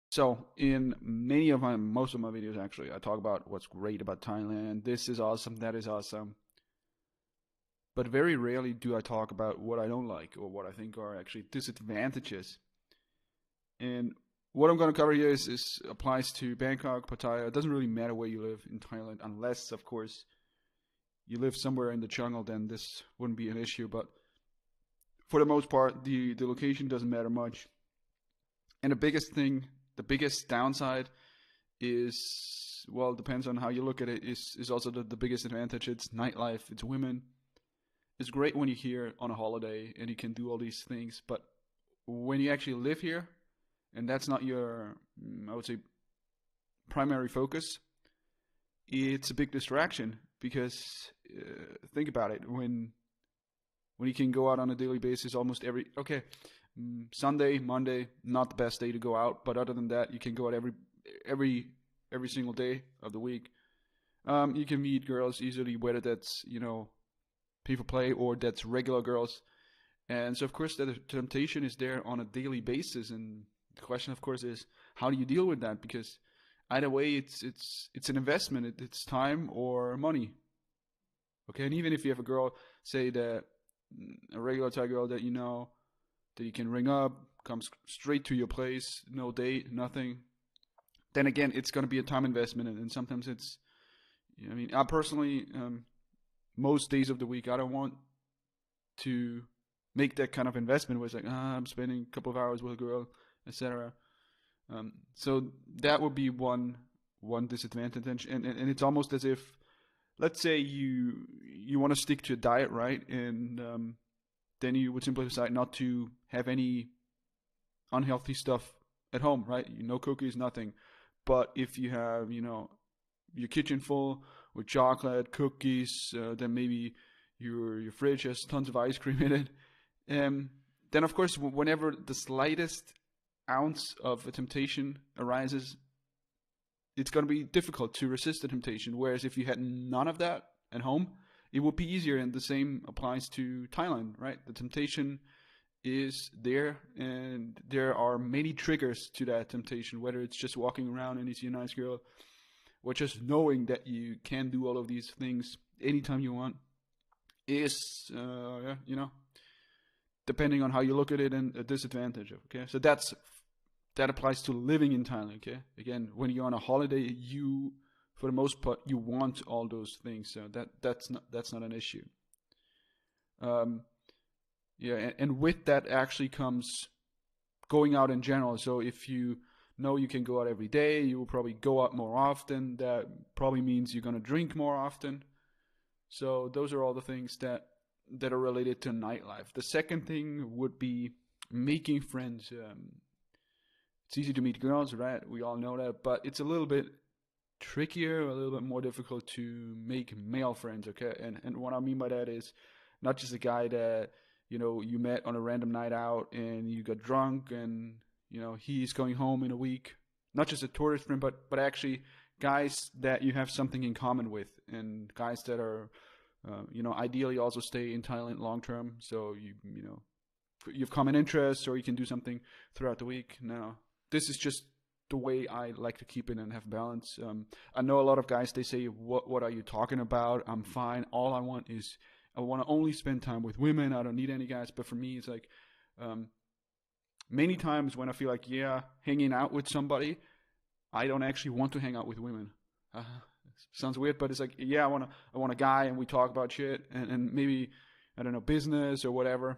So in most of my videos actually, I talk about what's great about Thailand. This is awesome, that is awesome. But very rarely do I talk about what I don't like or what I think are actually disadvantages. And what I'm going to cover here is applies to Bangkok, Pattaya. It doesn't really matter where you live in Thailand, unless of course you live somewhere in the jungle. Then this wouldn't be an issue. But for the most part, the location doesn't matter much. And the biggest downside is, well, it depends on how you look at it. Is also the biggest advantage. It's nightlife. It's women. It's great when you're here on a holiday and you can do all these things, but when you actually live here and that's not your, I would say, primary focus, it's a big distraction because think about it. When you can go out on a daily basis, almost Sunday, Monday, not the best day to go out, but other than that, you can go out every every single day of the week. You can meet girls easily, whether that's people play or that's regular girls, and so of course the temptation is there on a daily basis, and the question, of course, is how do you deal with that? Because either way, it's an investment. It's time or money. Okay, and even if you have a girl, say that a regular Thai girl that that you can ring up, comes straight to your place, no date, nothing. Then again, it's going to be a time investment, and sometimes it's. I mean, I personally, most days of the week, I don't want to make that kind of investment where it's like, I'm spending a couple of hours with a girl, etc. So that would be one disadvantage, and it's almost as if, let's say you want to stick to a diet, right? And then you would simply decide not to have any unhealthy stuff at home, right? No cookies, nothing. But if you have, your kitchen full with chocolate, cookies, then maybe your fridge has tons of ice cream in it. Then of course, whenever the slightest ounce of a temptation arises, it's going to be difficult to resist the temptation. Whereas if you had none of that at home, it would be easier. And the same applies to Thailand, right? The temptation is there, and there are many triggers to that temptation, whether it's just walking around and you see a nice girl, or just knowing that you can do all of these things anytime you want, is, depending on how you look at it, and a disadvantage. Okay, so that applies to living in Thailand. Okay, again, when you're on a holiday, for the most part, you want all those things. So that's not an issue. Um, yeah, and with that actually comes going out in general. So if you know you can go out every day, you will probably go out more often. That probably means you're gonna drink more often. So those are all the things that are related to nightlife. The second thing would be making friends. It's easy to meet girls, right? We all know that, but it's a little bit trickier, a little bit more difficult to make male friends. Okay, and what I mean by that is not just a guy that you met on a random night out and you got drunk and he's going home in a week. Not just a tourist friend, but actually guys that you have something in common with, and guys that are ideally also stay in Thailand long term. So you've common interests, or you can do something throughout the week. Now, this is just the way I like to keep it and have balance. I know a lot of guys, they say, "What are you talking about? I'm fine. All I want is I want to only spend time with women. I don't need any guys." But for me, it's like many times when I feel like, yeah, hanging out with somebody, I don't actually want to hang out with women. Sounds weird, but it's like, yeah, I want a guy, and we talk about shit, and maybe, I don't know, business or whatever.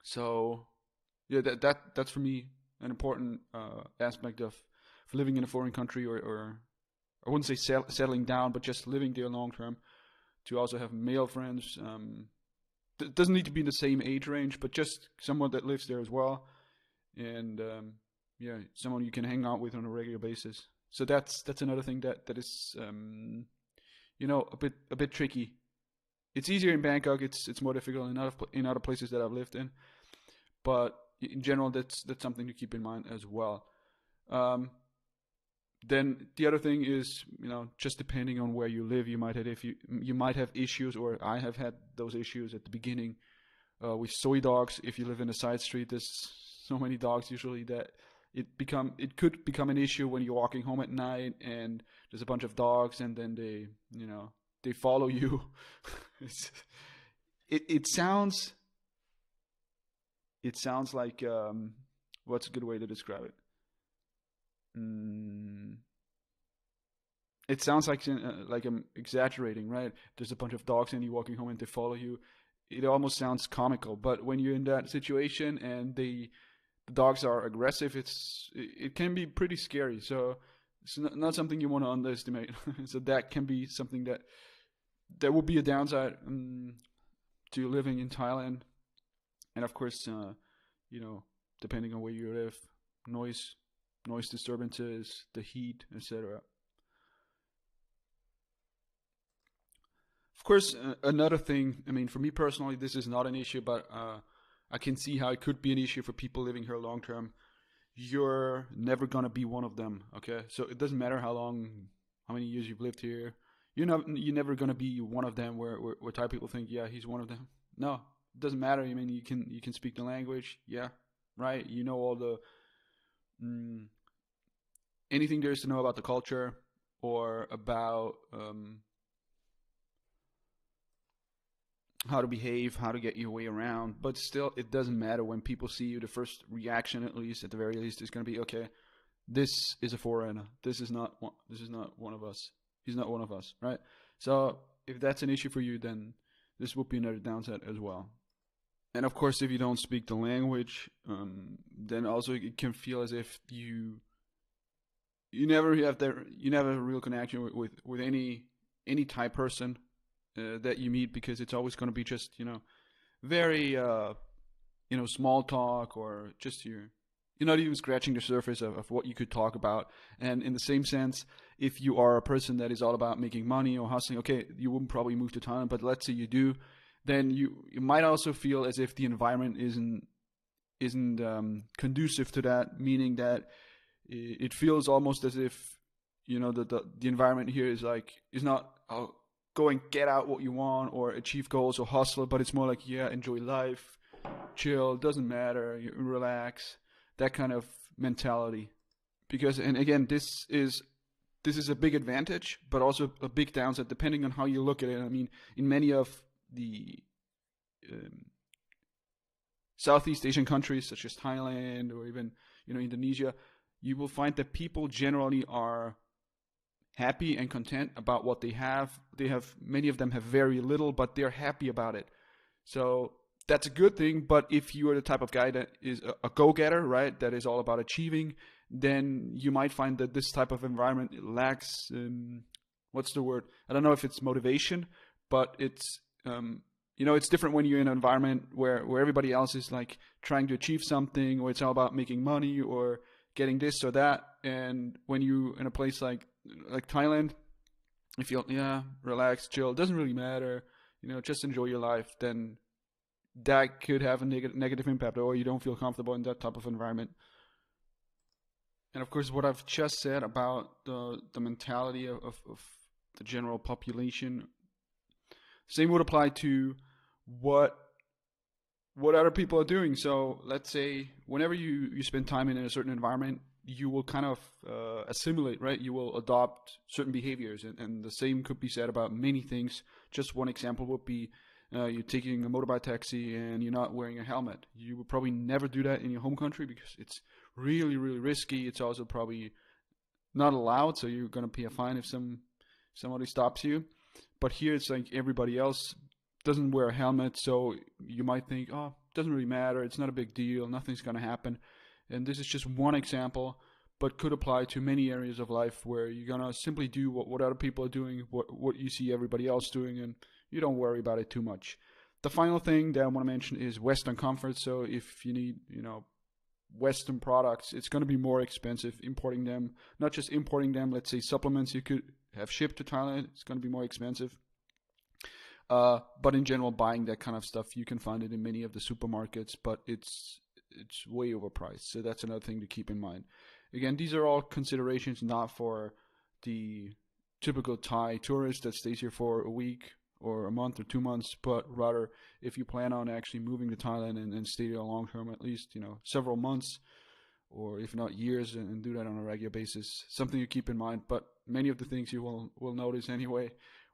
So yeah, that's for me an important aspect of living in a foreign country, or I wouldn't say settling down, but just living there long term. To also have male friends. Doesn't need to be in the same age range, but just someone that lives there as well, and yeah, someone you can hang out with on a regular basis. So that's another thing that is a bit tricky. It's easier in Bangkok. It's more difficult in other places that I've lived in, but in general, that's something to keep in mind as well. Um, then the other thing is, just depending on where you live, you might have issues, or I have had those issues at the beginning with soy dogs. If you live in a side street, there's so many dogs usually that it could become an issue when you're walking home at night and there's a bunch of dogs and then they follow you. it's, it sounds like what's a good way to describe it? Mm, it sounds like I'm exaggerating, right? There's a bunch of dogs and you're walking home and they follow you. It almost sounds comical, but when you're in that situation and the dogs are aggressive, it can be pretty scary. So it's not something you want to underestimate. So that can be something that would be a downside to living in Thailand, and of course, you know, depending on where you live, noise, noise disturbances, the heat, etc. Of course, another thing. I mean, for me personally, this is not an issue, but I can see how it could be an issue for people living here long term. You're never gonna be one of them. Okay, so it doesn't matter how many years you've lived here. You're never gonna be one of them. Where Thai people think, yeah, he's one of them. No, it doesn't matter. I mean, you can speak the language. Yeah, right. You know all the mm, anything there is to know about the culture or about how to behave, how to get your way around. But still, it doesn't matter when people see you. The first reaction, at least, at the very least, is going to be, okay, this is a foreigner. This is not one of us. He's not one of us, right? So if that's an issue for you, then this would be another downside as well. And of course, if you don't speak the language, then also it can feel as if you never have a real connection with any Thai person that you meet, because it's always going to be just very small talk, or just you're not even scratching the surface of what you could talk about. And in the same sense, if you are a person that is all about making money or hustling, okay, you wouldn't probably move to Thailand, but let's say you do, then you might also feel as if the environment isn't conducive to that, meaning that it feels almost as if the environment here is not go and get out what you want or achieve goals or hustle, but it's more like, yeah, enjoy life, chill, doesn't matter, you relax, that kind of mentality. Because, and again, this is a big advantage, but also a big downside depending on how you look at it. I mean, in many of the um, Southeast Asian countries such as Thailand or even Indonesia, you will find that people generally are happy and content about what they have. Many of them have very little, but they're happy about it. So that's a good thing. But if you are the type of guy that is a go-getter, right, that is all about achieving, then you might find that this type of environment lacks, what's the word? I don't know if it's motivation, but it's different when you're in an environment where everybody else is like trying to achieve something, or it's all about making money or getting this or that. And when you in a place like Thailand, you feel, yeah, relax, chill, it doesn't really matter, just enjoy your life, then that could have a negative impact, or you don't feel comfortable in that type of environment. And of course, what I've just said about the mentality of the general population, same would apply to what other people are doing. So let's say whenever you spend time in a certain environment, you will kind of assimilate, right? You will adopt certain behaviors, and the same could be said about many things. Just one example would be you're taking a motorbike taxi and you're not wearing a helmet. You would probably never do that in your home country because it's really, really risky. It's also probably not allowed, so you're going to pay a fine if somebody stops you. But here it's like everybody else doesn't wear a helmet, so you might think, oh, it doesn't really matter, it's not a big deal, nothing's going to happen. And this is just one example, but could apply to many areas of life where you're going to simply do what other people are doing, what you see everybody else doing, and you don't worry about it too much. The final thing that I want to mention is Western comfort. So if you need, Western products, it's going to be more expensive importing them. Not just importing them, let's say supplements you could have shipped to Thailand, it's going to be more expensive. But in general, buying that kind of stuff, you can find it in many of the supermarkets, but it's way overpriced. So that's another thing to keep in mind. Again, these are all considerations not for the typical Thai tourist that stays here for a week or a month or 2 months, but rather if you plan on actually moving to Thailand and stay there long term, at least several months, or if not years, and do that on a regular basis. Something you keep in mind, but many of the things you will notice anyway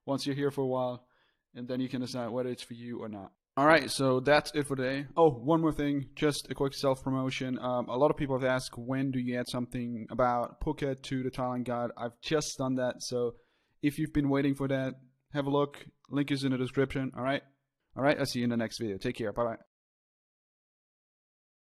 once you're here for a while, and then you can decide whether it's for you or not. All right, so that's it for today. Oh, one more thing, just a quick self-promotion. A lot of people have asked, when do you add something about Phuket to the Thailand guide? I've just done that, so if you've been waiting for that, have a look. Link is in the description, all right? All right, I'll see you in the next video. Take care, bye-bye.